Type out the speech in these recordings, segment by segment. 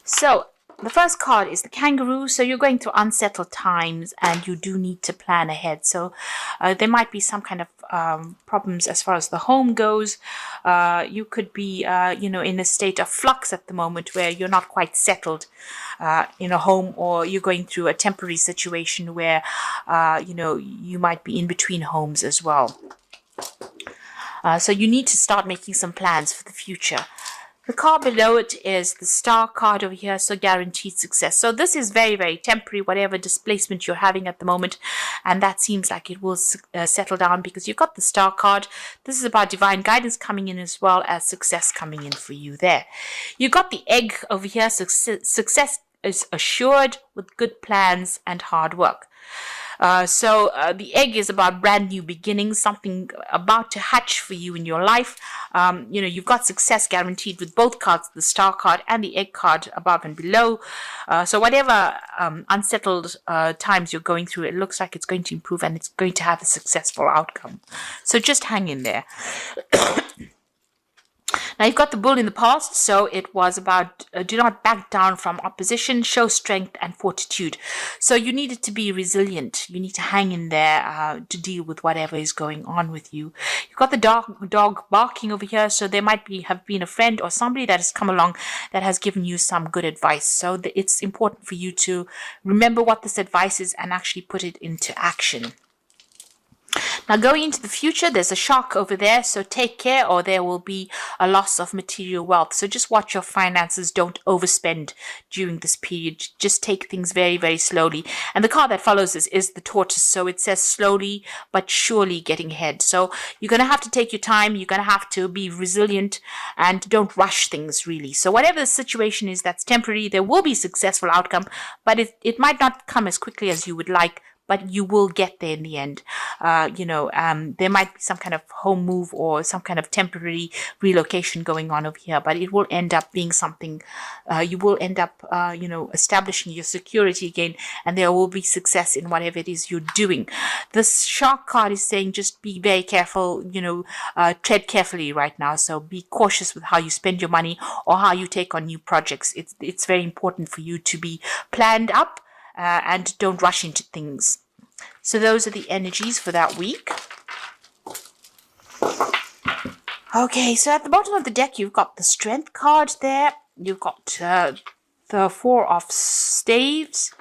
So the first card is the kangaroo. So you're going through unsettled times and you do need to plan ahead. So there might be some kind of problems as far as the home goes. You could be, in a state of flux at the moment where you're not quite settled in a home, or you're going through a temporary situation where, you might be in between homes as well. So you need to start making some plans for the future. The card below it is the star card over here, so guaranteed success. So this is very, very temporary, whatever displacement you're having at the moment. And that seems like it will settle down because you've got the star card. This is about divine guidance coming in as well as success coming in for you there. You've got the egg over here. Success is assured with good plans and hard work. So the egg is about brand new beginnings, something about to hatch for you in your life. You've got success guaranteed with both cards, the star card and the egg card above and below. So whatever unsettled times you're going through, it looks like it's going to improve and it's going to have a successful outcome. So just hang in there. Now, you've got the bull in the past, so it was about do not back down from opposition, show strength and fortitude. So you needed to be resilient. You need to hang in there to deal with whatever is going on with you. You've got the dog barking over here, so there might have been a friend or somebody that has come along that has given you some good advice. So it's important for you to remember what this advice is and actually put it into action. Now, going into the future, there's a shark over there, so take care or there will be a loss of material wealth. So just watch your finances. Don't overspend during this period. Just take things very, very slowly. And the card that follows this is the tortoise. So it says slowly but surely getting ahead. So you're going to have to take your time. You're going to have to be resilient and don't rush things really. So whatever the situation is that's temporary, there will be successful outcome, but it might not come as quickly as you would like. But you will get there in the end. There might be some kind of home move or some kind of temporary relocation going on over here, but it will end up being something, you will end up, establishing your security again, and there will be success in whatever it is you're doing. This shark card is saying just be very careful, tread carefully right now. So be cautious with how you spend your money or how you take on new projects. It's very important for you to be planned up. And don't rush into things. So those are the energies for that week. Okay, so at the bottom of the deck, you've got the Strength card there. You've got the Four of Staves.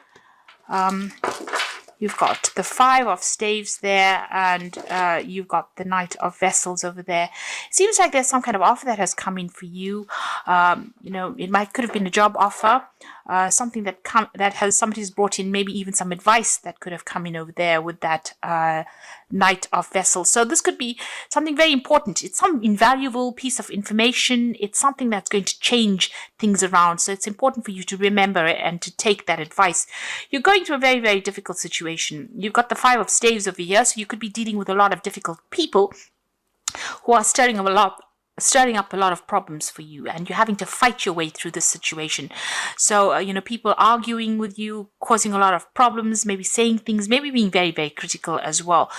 You've got the Five of Staves there, and you've got the Knight of Vessels over there. It seems like there's some kind of offer that has come in for you. It could have been a job offer, something that somebody's brought in, maybe even some advice that could have come in over there with that Knight of Vessels. So this could be something very important. It's some invaluable piece of information. It's something that's going to change things around. So it's important for you to remember it and to take that advice. You're going through a very, very difficult situation. You've got the Five of Staves over here, so you could be dealing with a lot of difficult people who are stirring up a lot of problems for you, and you're having to fight your way through this situation. So, people arguing with you, causing a lot of problems, maybe saying things, maybe being very, very critical as well.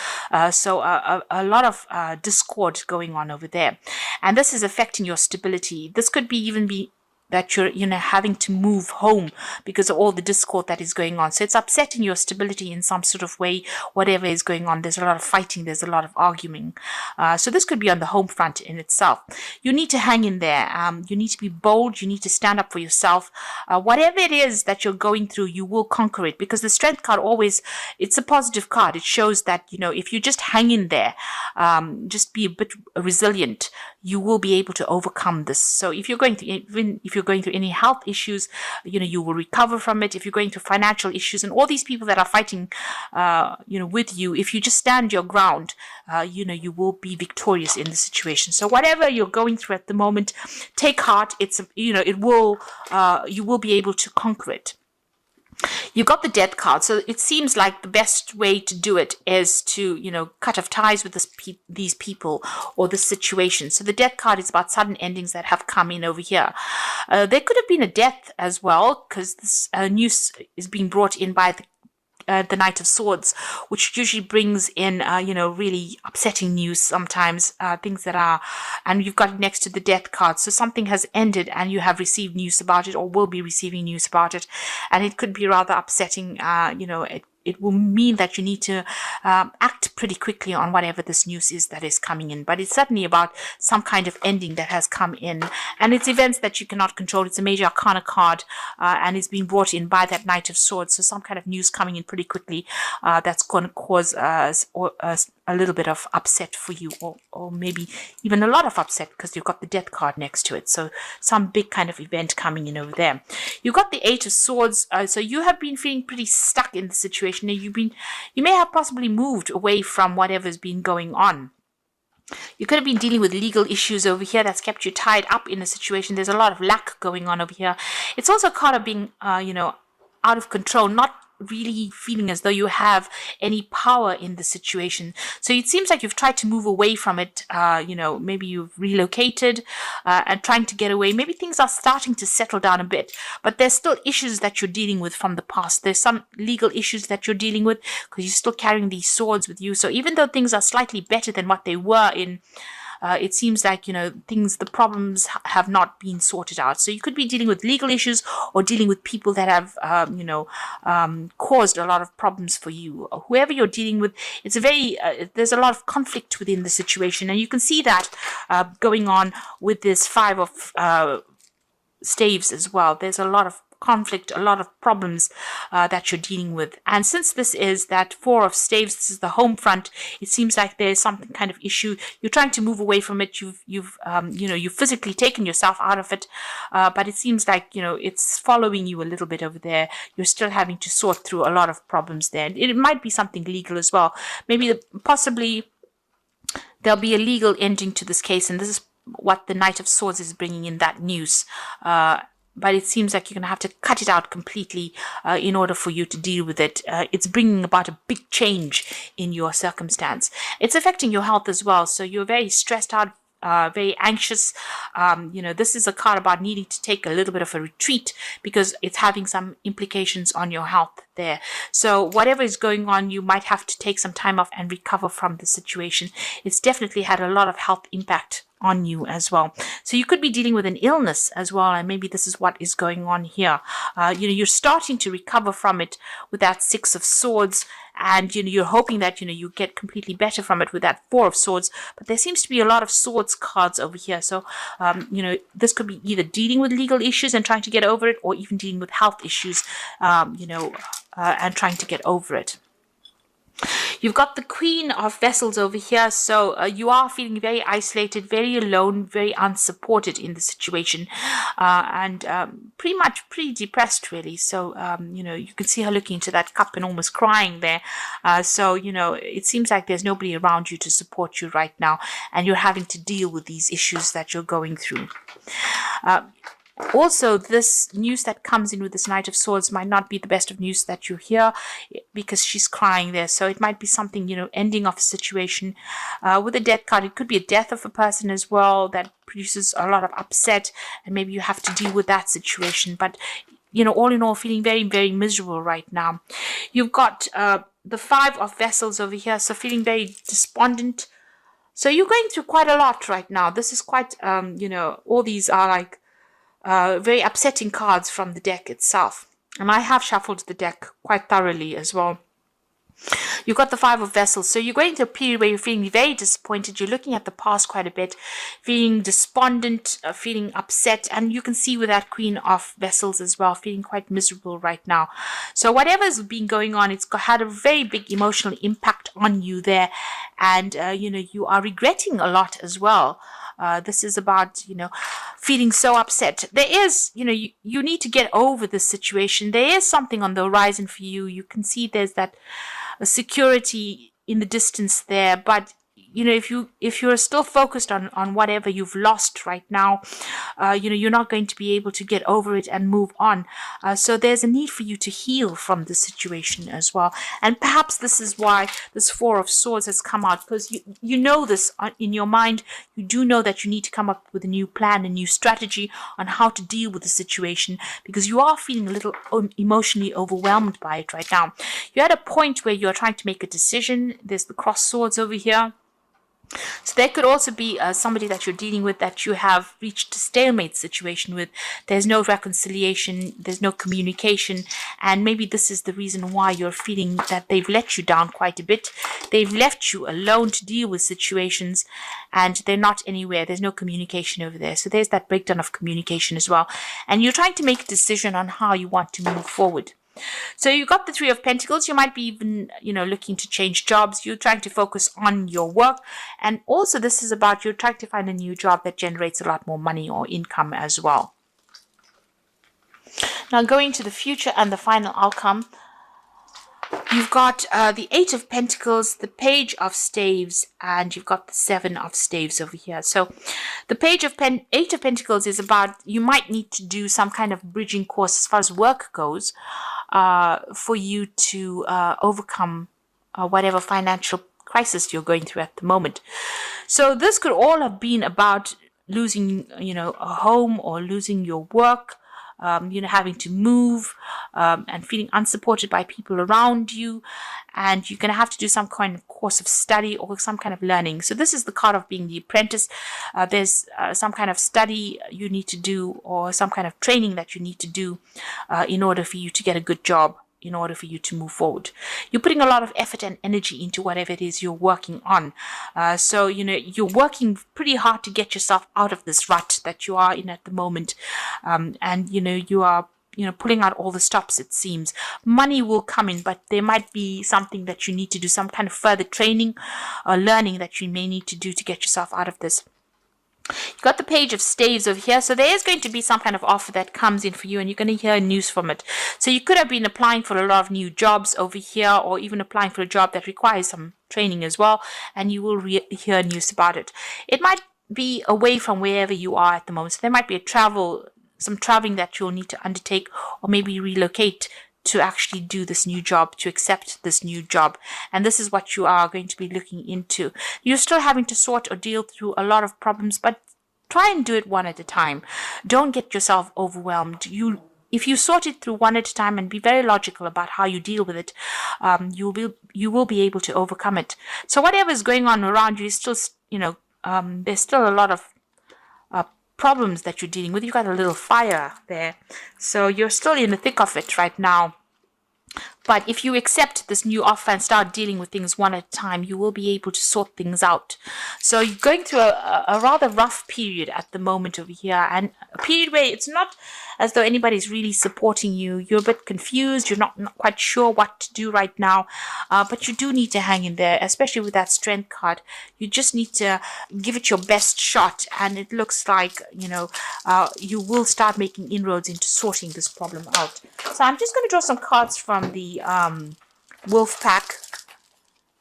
So a lot of discord going on over there. And this is affecting your stability. This could even be that you're, having to move home because of all the discord that is going on. So it's upsetting your stability in some sort of way, whatever is going on. There's a lot of fighting. There's a lot of arguing. So this could be on the home front in itself. You need to hang in there. You need to be bold. You need to stand up for yourself. Whatever it is that you're going through, you will conquer it, because the Strength card it's a positive card. It shows that, if you just hang in there, just be a bit resilient, you will be able to overcome this. So if you're going through any health issues, you will recover from it. If you're going through financial issues and all these people that are fighting, with you, if you just stand your ground, you will be victorious in the situation. So whatever you're going through at the moment, take heart. You will be able to conquer it. You got the Death card, so it seems like the best way to do it is to, cut off ties with these people or this situation. So the Death card is about sudden endings that have come in over here. There could have been a death as well, because this news is being brought in by the Knight of Swords, which usually brings in, really upsetting news sometimes, things that are, and you've got it next to the Death card. So something has ended and you have received news about it, or will be receiving news about it. And it could be rather upsetting. It will mean that you need to act pretty quickly on whatever this news is that is coming in. But it's certainly about some kind of ending that has come in. And it's events that you cannot control. It's a major arcana card, and it's being brought in by that Knight of Swords. So some kind of news coming in pretty quickly that's going to cause a little bit of upset for you, or maybe even a lot of upset, because you've got the Death card next to it. So some big kind of event coming in over there. You've got the Eight of Swords. So you have been feeling pretty stuck in the situation. You may have possibly moved away from whatever's been going on. You could have been dealing with legal issues over here that's kept you tied up in a situation. There's a lot of lack going on over here. It's also a card of being, out of control, not really feeling as though you have any power in the situation. So it seems like you've tried to move away from it. Maybe you've relocated and trying to get away. Maybe things are starting to settle down a bit, but there's still issues that you're dealing with from the past. There's some legal issues that you're dealing with because you're still carrying these swords with you. So even though things are slightly better than what they were in, it seems like, the problems have not been sorted out. So you could be dealing with legal issues or dealing with people that have, caused a lot of problems for you. Whoever you're dealing with, it's there's a lot of conflict within the situation. And you can see that going on with this Five of Staves as well. There's a lot of conflict, a lot of problems that you're dealing with. And since this is that Four of Staves, this is the home front, it seems like there's some kind of issue. You're trying to move away from it. You've physically taken yourself out of it, but it seems like, it's following you a little bit over there. You're still having to sort through a lot of problems there. It might be something legal as well. Possibly there'll be a legal ending to this case, and this is what the Knight of Swords is bringing in, that news. But it seems like you're going to have to cut it out completely in order for you to deal with it. It's bringing about a big change in your circumstance. It's affecting your health as well. So you're very stressed out, very anxious. This is a card about needing to take a little bit of a retreat because it's having some implications on your health there. So whatever is going on, you might have to take some time off and recover from the situation. It's definitely had a lot of health impact on you as well. So you could be dealing with an illness as well, and maybe this is what is going on here. You're starting to recover from it with that Six of Swords, and you're hoping that you get completely better from it with that Four of Swords. But there seems to be a lot of swords cards over here. So this could be either dealing with legal issues and trying to get over it, or even dealing with health issues, and trying to get over it. You've got the Queen of Vessels over here, so you are feeling very isolated, very alone, very unsupported in the situation, and pretty depressed, really. So, you can see her looking into that cup and almost crying there. So, it seems like there's nobody around you to support you right now, and you're having to deal with these issues that you're going through. Also, this news that comes in with this Knight of Swords might not be the best of news that you hear, because she's crying there. So it might be something, ending of a situation. With the Death card, it could be a death of a person as well that produces a lot of upset, and maybe you have to deal with that situation. But, all in all, feeling very, very miserable right now. You've got the Five of Vessels over here, so feeling very despondent. So you're going through quite a lot right now. This is quite, all these are like very upsetting cards from the deck itself. And I have shuffled the deck quite thoroughly as well. You've got the Five of Vessels. So you're going through a period where you're feeling very disappointed. You're looking at the past quite a bit, feeling despondent, feeling upset. And you can see with that Queen of Vessels as well, feeling quite miserable right now. So whatever's been going on, it's had a very big emotional impact on you there. And, you are regretting a lot as well. This is about, feeling so upset. There is, you need to get over this situation. There is something on the horizon for you. You can see there's that security in the distance there, but, if you're still focused on whatever you've lost right now, you're not going to be able to get over it and move on. So there's a need for you to heal from the situation as well. And perhaps this is why this Four of Swords has come out, because you know this in your mind. You do know that you need to come up with a new plan, a new strategy on how to deal with the situation, because you are feeling a little emotionally overwhelmed by it right now. You're at a point where you're trying to make a decision. There's the cross swords over here. So there could also be somebody that you're dealing with that you have reached a stalemate situation with. There's no reconciliation, there's no communication, and maybe this is the reason why you're feeling that they've let you down quite a bit. They've left you alone to deal with situations, and they're not anywhere. There's no communication over there. So there's that breakdown of communication as well. And you're trying to make a decision on how you want to move forward. So you've got the Three of Pentacles. You might be even, looking to change jobs. You're trying to focus on your work. And also this is about you're trying to find a new job that generates a lot more money or income as well. Now going to the future and the final outcome, you've got the Eight of Pentacles, the Page of Staves, and you've got the Seven of Staves over here. So the Eight of Pentacles is about you might need to do some kind of bridging course as far as work goes for you to overcome whatever financial crisis you're going through at the moment. So this could all have been about losing, a home or losing your work. Having to move and feeling unsupported by people around you, and you're going to have to do some kind of course of study or some kind of learning. So this is the card of being the apprentice. There's some kind of study you need to do or some kind of training that you need to do in order for you to get a good job, in order for you to move forward. You're putting a lot of effort and energy into whatever it is you're working on. So, you're working pretty hard to get yourself out of this rut that you are in at the moment. And, you are, pulling out all the stops, it seems. Money will come in, but there might be something that you need to do, some kind of further training or learning that you may need to do to get yourself out of this. You've got the Page of Staves over here. So there is going to be some kind of offer that comes in for you, and you're going to hear news from it. So you could have been applying for a lot of new jobs over here, or even applying for a job that requires some training as well, and you will hear news about it. It might be away from wherever you are at the moment. So there might be some traveling that you'll need to undertake, or maybe relocate to actually do this new job, to accept this new job. And this is what you are going to be looking into. You're still having to sort or deal through a lot of problems, but try and do it one at a time. Don't get yourself overwhelmed. If you sort it through one at a time and be very logical about how you deal with it, you will be able to overcome it. So whatever is going on around you is still, there's still a lot of problems that you're dealing with. You've got a little fire there. So you're still in the thick of it right now. But if you accept this new offer and start dealing with things one at a time, you will be able to sort things out. So you're going through a rather rough period at the moment over here, and a period where it's not as though anybody's really supporting you. You're a bit confused. You're not quite sure what to do right now, but you do need to hang in there, especially with that Strength card. You just need to give it your best shot, and it looks like, you will start making inroads into sorting this problem out. So I'm just going to draw some cards from the Wolf pack,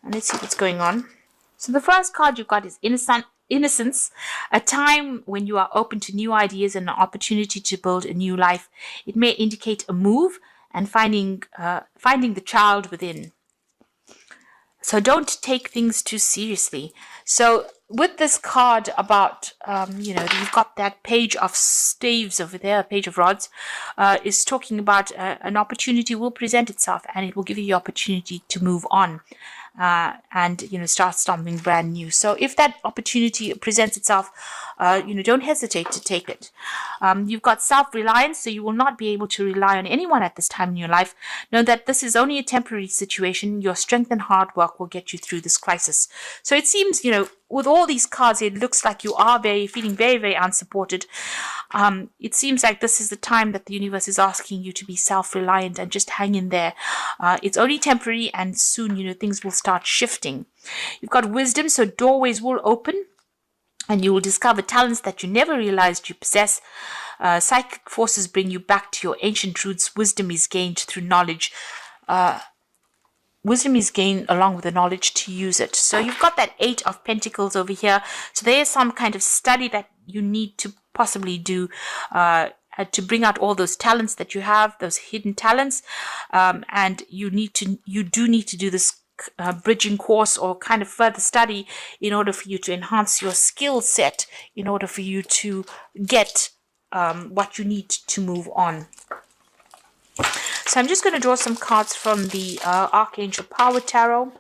and let's see what's going on. So the first card you've got is Innocence, a time when you are open to new ideas and an opportunity to build a new life. It may indicate a move and finding the child within. So don't take things too seriously. So with this card about, you've got that Page of Staves over there, Page of Rods, is talking about an opportunity will present itself, and it will give you the opportunity to move on. And start something brand new. So if that opportunity presents itself, don't hesitate to take it. You've got self-reliance, so you will not be able to rely on anyone at this time in your life. Know that this is only a temporary situation. Your strength and hard work will get you through this crisis. So it seems, with all these cards, it looks like you are feeling very, very unsupported. It seems like this is the time that the universe is asking you to be self-reliant and just hang in there. It's only temporary, and soon, things will start shifting. You've got Wisdom, so doorways will open, and you will discover talents that you never realized you possess. Psychic forces bring you back to your ancient roots. Wisdom is gained through knowledge. wisdom is gained along with the knowledge to use it. So you've got that 8 of Pentacles over here. So there is some kind of study that you need to possibly do to bring out all those talents that you have, those hidden talents. And you do need to do this bridging course or kind of further study in order for you to enhance your skill set, in order for you to get what you need to move on. So I'm just going to draw some cards from the Archangel Power Tarot.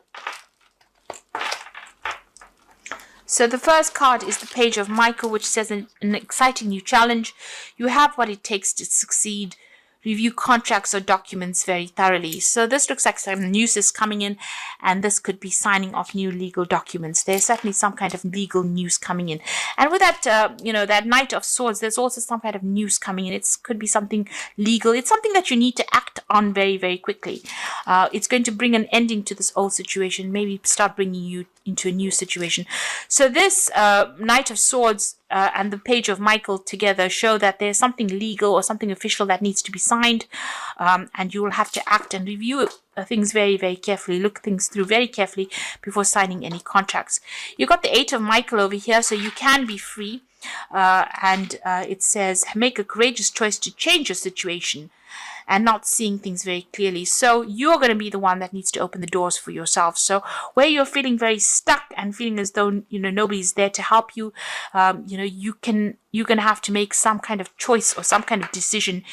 So the first card is the Page of Michael, which says an exciting new challenge. You have what it takes to succeed. Review contracts or documents very thoroughly. So this looks like some news is coming in, and this could be signing off new legal documents. There's certainly some kind of legal news coming in. And with that, that Knight of Swords, there's also some kind of news coming in. It could be something legal. It's something that you need to act on very, very quickly. It's going to bring an ending to this old situation, maybe start bringing you into a new situation. So this Knight of Swords and the Page of Michael together show that there's something legal or something official that needs to be signed, and you will have to act and review things very, very carefully, look things through very carefully before signing any contracts. You've got the 8 of Michael over here, so you can be free, and it says make a courageous choice to change your situation and not seeing things very clearly. So you're going to be the one that needs to open the doors for yourself. So where you're feeling very stuck and feeling as though nobody's there to help you, you're going to have to make some kind of choice or some kind of decision.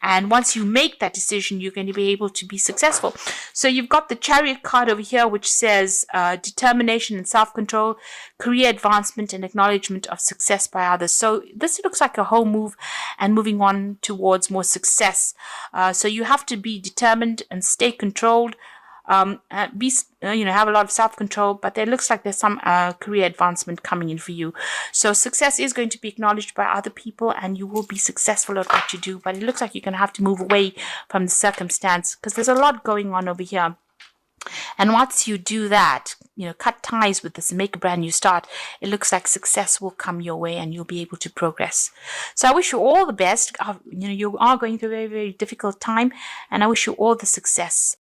And once you make that decision, you're going to be able to be successful. So you've got the Chariot card over here, which says determination and self-control, career advancement and acknowledgement of success by others. So this looks like a whole move and moving on towards more success. So you have to be determined and stay controlled. Have a lot of self-control, but there looks like there's some career advancement coming in for you. So success is going to be acknowledged by other people, and you will be successful at what you do. But it looks like you're going to have to move away from the circumstance, because there's a lot going on over here. And once you do that, cut ties with this and make a brand new start, it looks like success will come your way and you'll be able to progress. So I wish you all the best. You are going through a very, very difficult time, and I wish you all the success.